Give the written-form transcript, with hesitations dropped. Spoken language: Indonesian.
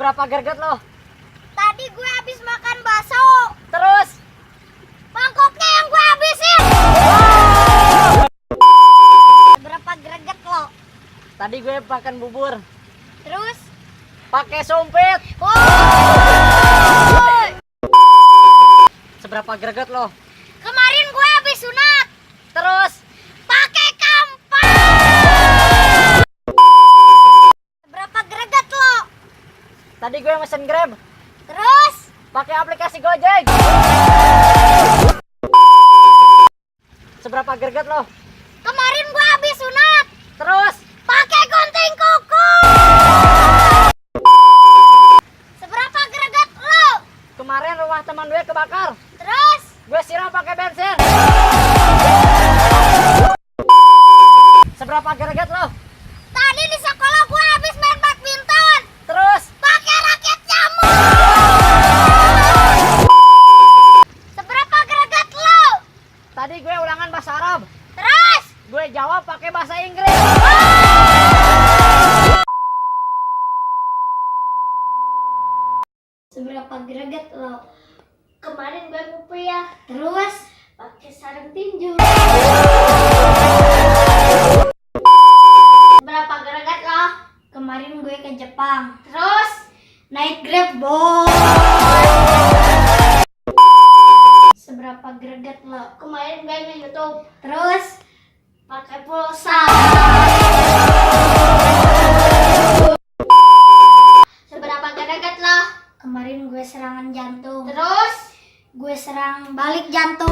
Seberapa greget lo? Tadi gue habis makan bakso. Terus? Mangkoknya yang gue habisin. Seberapa greget lo? Tadi gue makan bubur. Terus? Pakai sumpit. Seberapa greget lo? Kemarin gue habis sunat. Terus? Pakai kampak. Seberapa greget lo? Tadi gue mesen Grab. Terus? Pakai aplikasi Gojek. Seberapa greget lo? Kemarin gue habis sunat. Terus? Pakai gunting kuku. Seberapa greget lo? Kemarin rumah teman gue kebakar. Terus? Gue siram pakai bensin. Seberapa greget lo? Tadi di sekolah gue habis main badminton. Terus? Pakai raket nyamuk. Seberapa greget lo? Tadi gue ulangan bahasa Arab. Terus? Gue jawab pakai bahasa Inggris. Seberapa greget lo? Kemarin gue ngupi ya. Terus? Pakai sarung tinju. Seberapa greget lo? Kemarin gue ke Jepang. Terus? Naik Grab, Boy. Seberapa greget lo? Kemarin gue main YouTube. Terus? Pakai pulsa. Seberapa greget lo? Kemarin gue serangan jantung. Terus? Gue serang balik jantung.